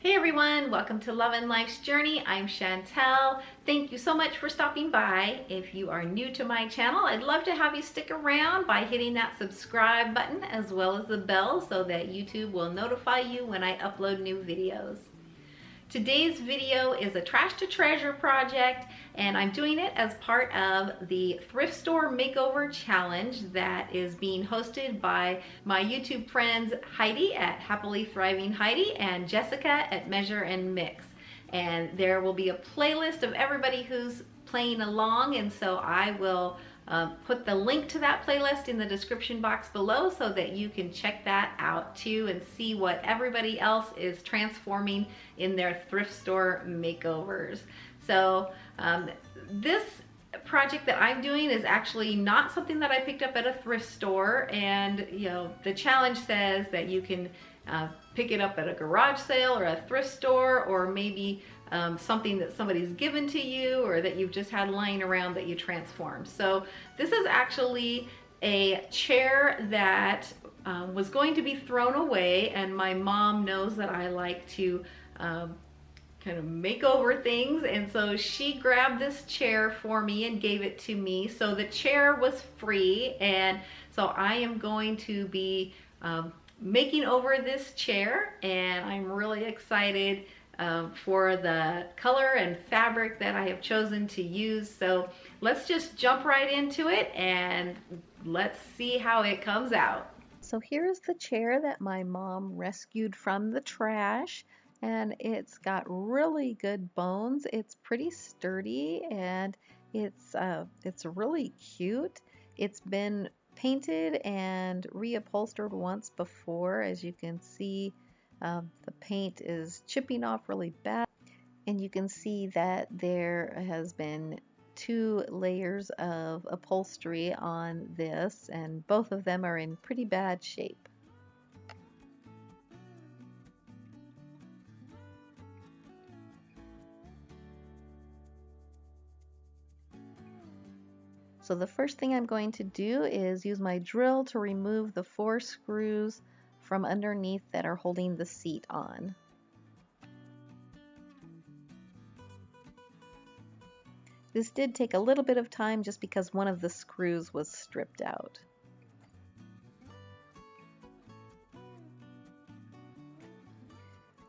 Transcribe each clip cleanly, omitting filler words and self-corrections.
Hey everyone, welcome to Love and Life's Journey. I'm Chantel. Thank you so much for stopping by. If you are new to my channel, I'd love to have you stick around by hitting that subscribe button as well as the bell so that YouTube will notify you when I upload new videos. Today's video is a trash to treasure project, and I'm doing it as part of the thrift store makeover challenge that is being hosted by my YouTube friends Heidi at Happily Thriving Heidi and Jessica at Measure and Mix. And there will be a playlist of everybody who's playing along, and so I will put the link to that playlist in the description box below so that you can check that out too and see what everybody else is transforming in their thrift store makeovers. So this project that I'm doing is actually not something that I picked up at a thrift store, and the challenge says that you can pick it up at a garage sale or a thrift store, or maybe something that somebody's given to you or that you've just had lying around that you transform. So this is actually a chair that was going to be thrown away, and my mom knows that I like to kind of make over things, and so she grabbed this chair for me and gave it to me. So the chair was free, and so I am going to be making over this chair, and I'm really excited for the color and fabric that I have chosen to use. So let's just jump right into it and let's see how it comes out. So here's the chair that my mom rescued from the trash, and it's got really good bones. It's pretty sturdy, and it's really cute. It's been painted and reupholstered once before. As you can see, the paint is chipping off really bad, and you can see that there has been 2 layers of upholstery on this, and both of them are in pretty bad shape. So the first thing I'm going to do is use my drill to remove the 4 screws from underneath that are holding the seat on. This did take a little bit of time just because one of the screws was stripped out.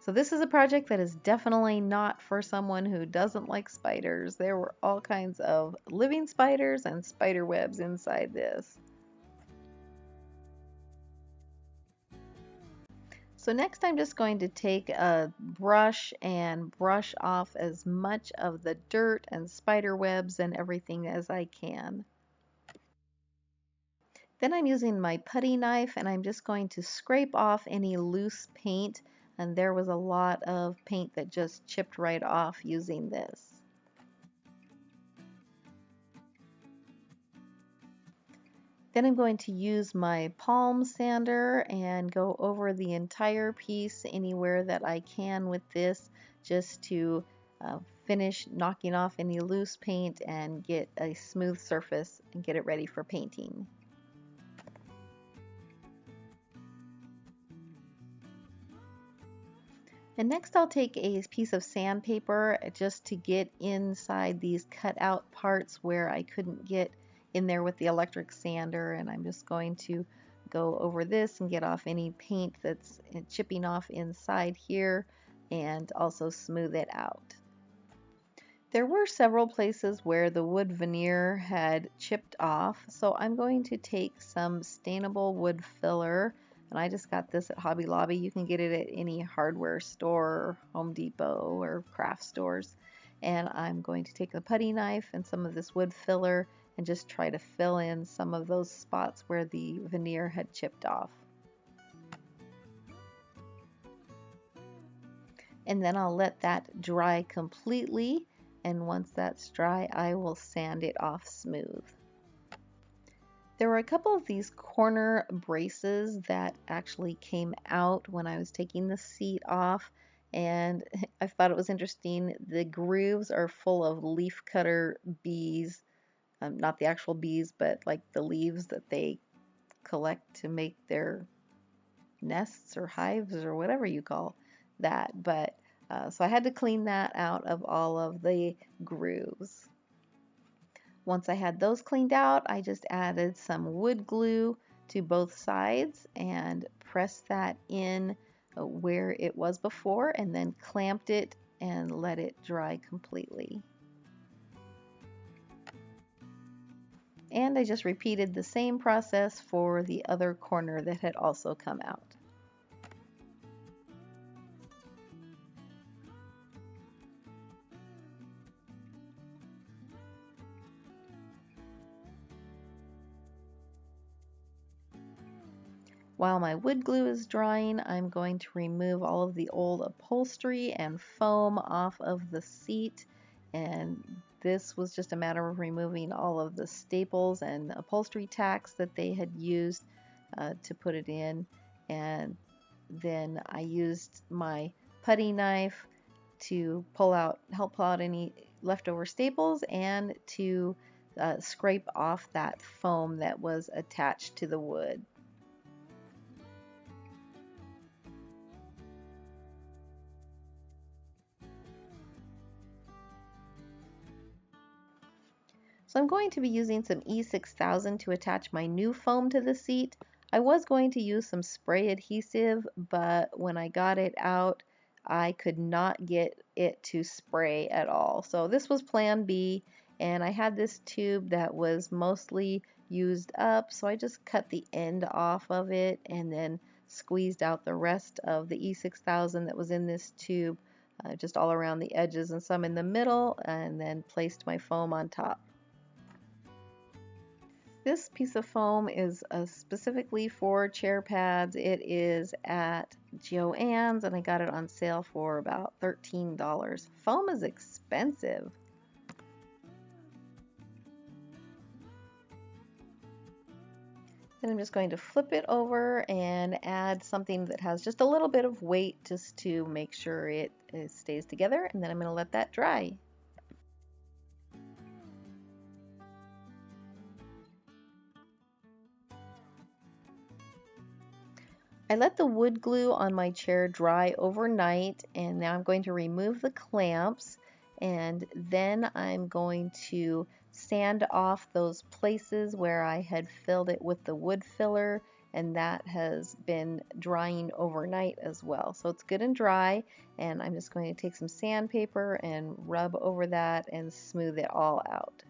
So this is a project that is definitely not for someone who doesn't like spiders. There were all kinds of living spiders and spider webs inside this. So next I'm just going to take a brush and brush off as much of the dirt and spider webs and everything as I can. Then I'm using my putty knife, and I'm just going to scrape off any loose paint, and there was a lot of paint that just chipped right off using this. Then I'm going to use my palm sander and go over the entire piece anywhere that I can with this, just to finish knocking off any loose paint and get a smooth surface and get it ready for painting. And next I'll take a piece of sandpaper just to get inside these cut out parts where I couldn't get in there with the electric sander, and I'm just going to go over this and get off any paint that's chipping off inside here and also smooth it out. There were several places where the wood veneer had chipped off, so I'm going to take some stainable wood filler, and I just got this at Hobby Lobby. You can get it at any hardware store, Home Depot, or craft stores. And I'm going to take the putty knife and some of this wood filler and just try to fill in some of those spots where the veneer had chipped off. And then I'll let that dry completely, and once that's dry, I will sand it off smooth. There were a couple of these corner braces that actually came out when I was taking the seat off, and I thought it was interesting. The grooves are full of leaf cutter bees, not the actual bees, but like the leaves that they collect to make their nests or hives or whatever you call that. But So I had to clean that out of all of the grooves. Once I had those cleaned out, I just added some wood glue to both sides and pressed that in where it was before, and then clamped it and let it dry completely. And I just repeated the same process for the other corner that had also come out. While my wood glue is drying, I'm going to remove all of the old upholstery and foam off of the seat. And this was just a matter of removing all of the staples and upholstery tacks that they had used to put it in. And then I used my putty knife to help pull out any leftover staples and to scrape off that foam that was attached to the wood. So I'm going to be using some E6000 to attach my new foam to the seat. I was going to use some spray adhesive, but when I got it out, I could not get it to spray at all. So this was plan B, and I had this tube that was mostly used up, so I just cut the end off of it and then squeezed out the rest of the E6000 that was in this tube, just all around the edges and some in the middle, and then placed my foam on top. This piece of foam is specifically for chair pads. It is at Joann's and I got it on sale for about $13. Foam is expensive. Then I'm just going to flip it over and add something that has just a little bit of weight just to make sure it stays together, and then I'm going to let that dry. I let the wood glue on my chair dry overnight, and now I'm going to remove the clamps, and then I'm going to sand off those places where I had filled it with the wood filler, and that has been drying overnight as well. So it's good and dry, and I'm just going to take some sandpaper and rub over that and smooth it all out.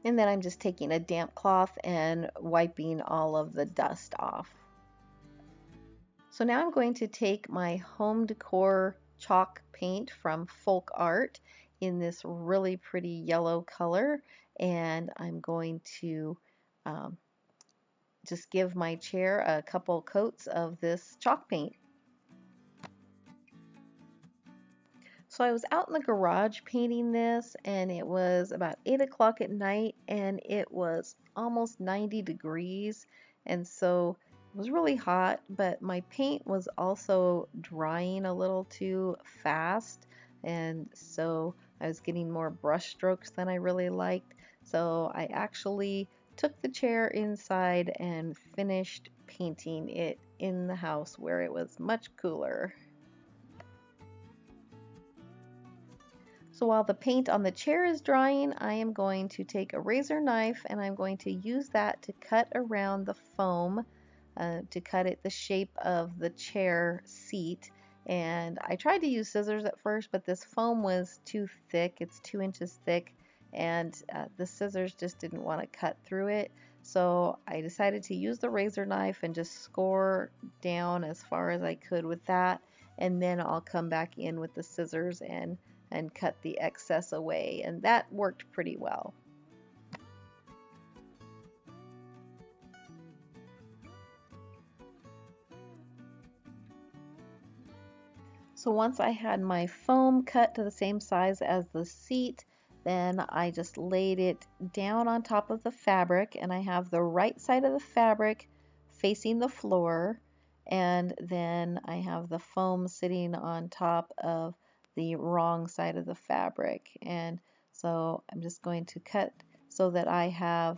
And then I'm just taking a damp cloth and wiping all of the dust off. So now I'm going to take my home decor chalk paint from Folk Art in this really pretty yellow color, and I'm going to just give my chair a couple coats of this chalk paint. So I was out in the garage painting this, and it was about 8 o'clock at night, and it was almost 90 degrees, and so it was really hot, but my paint was also drying a little too fast, and so I was getting more brush strokes than I really liked. So I actually took the chair inside and finished painting it in the house where it was much cooler. So while the paint on the chair is drying, I am going to take a razor knife and I'm going to use that to cut around the foam to cut it the shape of the chair seat. And I tried to use scissors at first, but this foam was too thick. It's 2 inches thick, and the scissors just didn't want to cut through it. So I decided to use the razor knife and just score down as far as I could with that, and then I'll come back in with the scissors and cut the excess away, and that worked pretty well. So once I had my foam cut to the same size as the seat, then I just laid it down on top of the fabric, and I have the right side of the fabric facing the floor, and then I have the foam sitting on top of the wrong side of the fabric. And so I'm just going to cut so that I have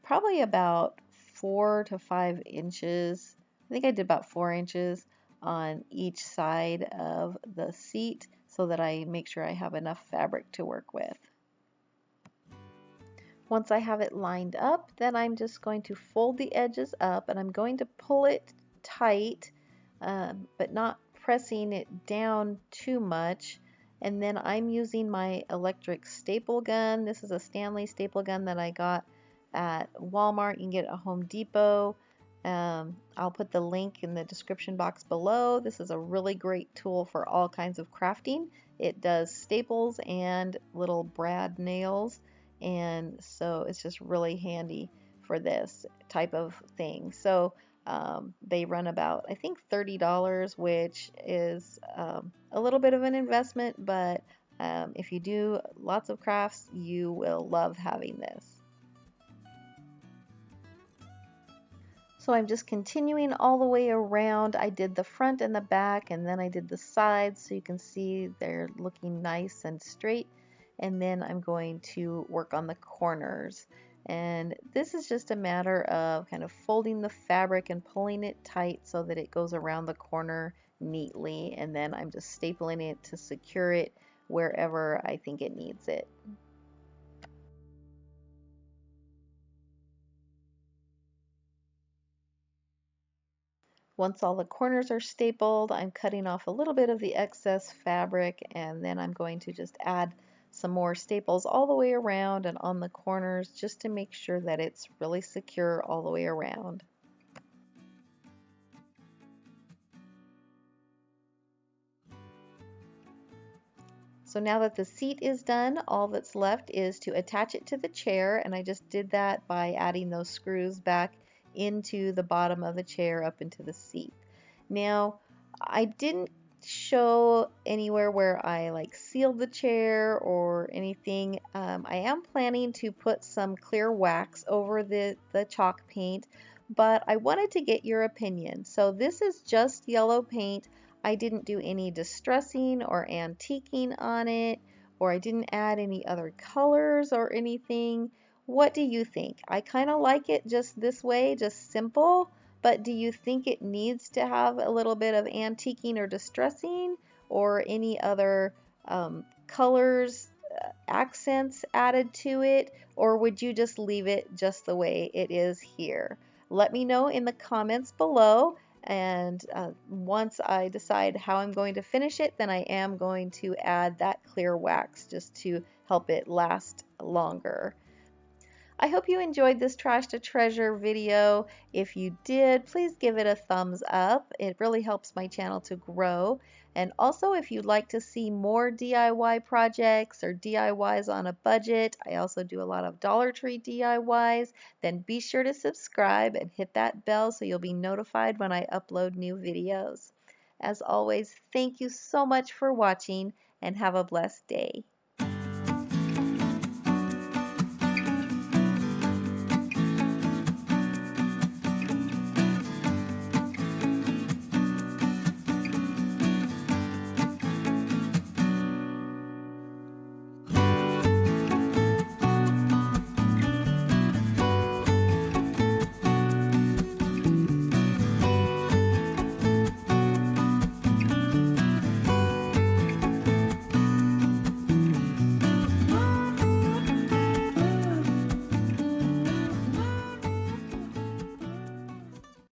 probably about 4 to 5 inches. I think I did about 4 inches on each side of the seat so that I make sure I have enough fabric to work with. Once I have it lined up, then I'm just going to fold the edges up and I'm going to pull it tight, but not pressing it down too much. And then I'm using my electric staple gun. This is a Stanley staple gun that I got at Walmart. You can get it at Home Depot. I'll put the link in the description box below. This is a really great tool for all kinds of crafting. It does staples and little brad nails, and so it's just really handy for this type of thing. So they run about, I think, $30, which is a little bit of an investment, but if you do lots of crafts, you will love having this. So I'm just continuing all the way around. I did the front and the back, and then I did the sides, so you can see they're looking nice and straight. And then I'm going to work on the corners. And this is just a matter of kind of folding the fabric and pulling it tight so that it goes around the corner neatly. And then I'm just stapling it to secure it wherever I think it needs it. Once all the corners are stapled, I'm cutting off a little bit of the excess fabric, and then I'm going to just add some more staples all the way around and on the corners just to make sure that it's really secure all the way around. So now that the seat is done, all that's left is to attach it to the chair, and I just did that by adding those screws back into the bottom of the chair up into the seat. Now, I didn't show anywhere where I like sealed the chair or anything. I am planning to put some clear wax over the chalk paint, but I wanted to get your opinion. So this is just yellow paint. I didn't do any distressing or antiquing on it, or I didn't add any other colors or anything. What do you think? I kind of like it just this way, just simple, but do you think it needs to have a little bit of antiquing or distressing or any other colors, accents added to it, or would you just leave it just the way it is here? Let me know in the comments below. And once I decide how I'm going to finish it, then I am going to add that clear wax just to help it last longer. I hope you enjoyed this Trash to Treasure video. If you did, please give it a thumbs up. It really helps my channel to grow. And also, if you'd like to see more DIY projects or DIYs on a budget, I also do a lot of Dollar Tree DIYs, then be sure to subscribe and hit that bell so you'll be notified when I upload new videos. As always, thank you so much for watching and have a blessed day.